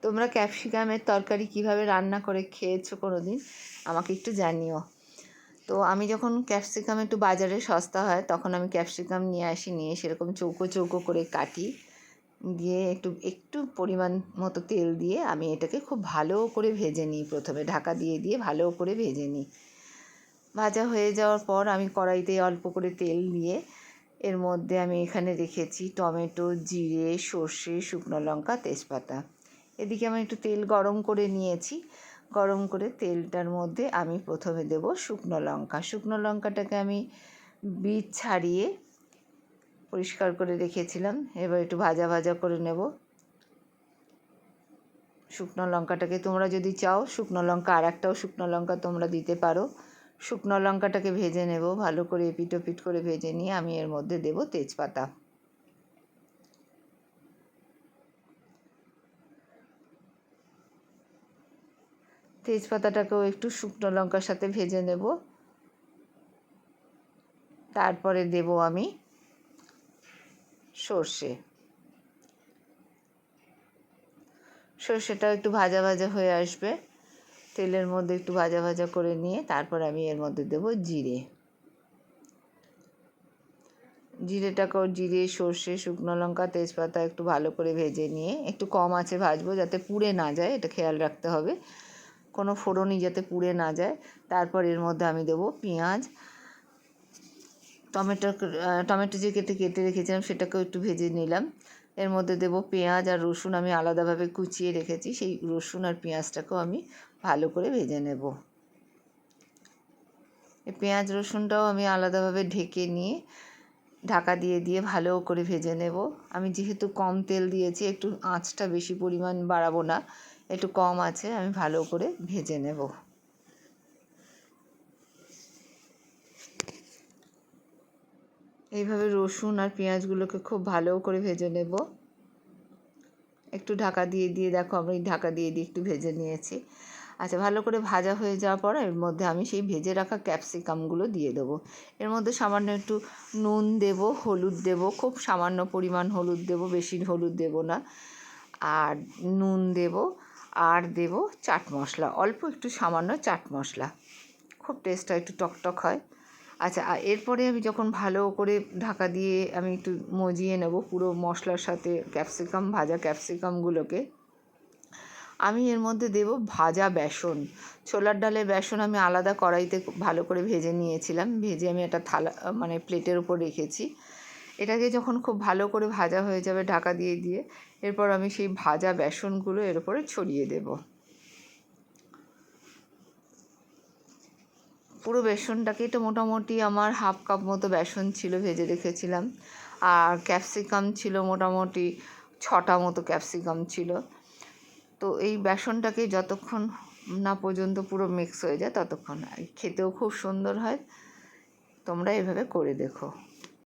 তোমরা ক্যাপসিকামের তরকারি কিভাবে রান্না করে খেয়েছো কোনো দিন আমাকে একটু জানিও। তো আমি যখন ক্যাপসিকাম একটু বাজারে সস্তা হয় তখন আমি ক্যাপসিকাম নিয়ে আসি, নিয়ে সেরকম চৌকো চৌকো করে কাটি, দিয়ে একটু একটু পরিমাণ মতো তেল দিয়ে আমি এটাকে খুব ভালো করে ভেজে নিই। প্রথমে ঢাকা দিয়ে দিয়ে ভালো করে ভেজে নিই। ভাজা হয়ে যাওয়ার পর আমি কড়াইতে অল্প করে তেল দিয়ে এর মধ্যে আমি এখানে রেখেছি টমেটো, জিরে, সর্ষে, শুকনো লঙ্কা, তেজপাতা। এদিকে আমি একটু তেল গরম করে নিয়েছি। গরম করে তেলটার মধ্যে আমি প্রথমে দেব শুকনো লঙ্কা। শুকনো লঙ্কাটাকে আমি বীজ ছাড়িয়ে পরিষ্কার করে রেখেছিলাম। এবার একটু ভাজা ভাজা করে নেব শুকনো লঙ্কাটাকে। তোমরা যদি চাও শুকনো লঙ্কা আর একটাও শুকনো লঙ্কা তোমরা দিতে পারো। শুকনো লঙ্কাটাকে ভেজে নেব ভালো করে, এপিট ওপিট করে ভেজে নিয়ে আমি এর মধ্যে দেব তেজপাতা। তেজপাতাটাকেও একটু শুকনো লঙ্কার সাথে ভেজে নেব। তারপরে দেব আমি সর্ষে। সর্ষেটাও একটু ভাজা ভাজা হয়ে আসবে, তেলের মধ্যে একটু ভাজা ভাজা করে নিয়ে তারপর আমি এর মধ্যে দেব জিরে। জিরেটাকেও জিরে, সর্ষে, শুকনো লঙ্কা, তেজপাতা একটু ভালো করে ভেজে নিয়ে একটু কম আঁচে ভাজবো যাতে পুড়ে না যায়, এটা খেয়াল রাখতে হবে, কোনো ফোড়নই যাতে পুড়ে না যায়। তারপর এর মধ্যে আমি দেব পেঁয়াজ, টমেটো যে কেটে কেটে রেখেছিলাম সেটাকেও একটু ভেজে নিলাম। এর মধ্যে দেব পেঁয়াজ আর রসুন, আমি আলাদাভাবে কুচিয়ে রেখেছি, সেই রসুন আর পেঁয়াজটাকেও আমি ভালো করে ভেজে নেব। এই পেঁয়াজ রসুনটাও আমি আলাদাভাবে ঢেকে নিয়ে ঢাকা দিয়ে দিয়ে ভালো করে ভেজে নেব। আমি যেহেতু কম তেল দিয়েছি একটু আঁচটা বেশি পরিমাণ বাড়াবো না, একটু কম আছে আমি ভালো করে ভেজে নেব। এইভাবে রসুন আর পেঁয়াজগুলোকে খুব ভালো করে ভেজে নেব। একটু ঢাকা দিয়ে দিয়ে দেখো আমি ঢাকা দিয়ে দিয়ে একটু ভেজে নিয়েছি। আচ্ছা, ভালো করে ভাজা হয়ে যাওয়ার পর এর মধ্যে আমি সেই ভেজে রাখা ক্যাপসিকামগুলো দিয়ে দেবো। এর মধ্যে সামান্য একটু নুন দেব, হলুদ দেব, খুব সামান্য পরিমাণ হলুদ দেব, বেশি হলুদ দেব না, আর নুন দেব, আর দেব চাট মশলা, অল্প একটু সামান্য চাট মশলা, খুব টেস্টটা একটু টকটক হয়। আচ্ছা, এরপরে আমি যখন ভালো করে ঢাকা দিয়ে আমি একটু মজিয়ে নেব পুরো মশলার সাথে ভাজা ক্যাপসিকামগুলোকে, আমি এর মধ্যে দেব ভাজা বেসন। ছোলার ডালের বেসন আমি আলাদা কড়াইতে ভালো করে ভেজে নিয়েছিলাম, ভেজে আমি একটা থালা মানে প্লেটের উপর রেখেছি। এটাকে যখন খুব ভালো করে ভাজা হয়ে যাবে ঢাকা দিয়ে দিয়ে, এরপর আমি সেই ভাজা বেসনগুলো এর উপরে ছড়িয়ে দেব। পুরো বেসনটাকে, তো মোটামুটি আমার হাফ কাপ মতো বেসন ছিল, ভেজে রেখেছিলাম, আর ক্যাপসিকাম ছিল মোটামুটি 6টা মতো ক্যাপসিকাম ছিল। তো এই বেসনটাকে যতক্ষণ না পর্যন্ত পুরো মিক্স হয়ে যায় ততক্ষণ, খেতেও খুব সুন্দর হয়। তোমরা এভাবে করে দেখো।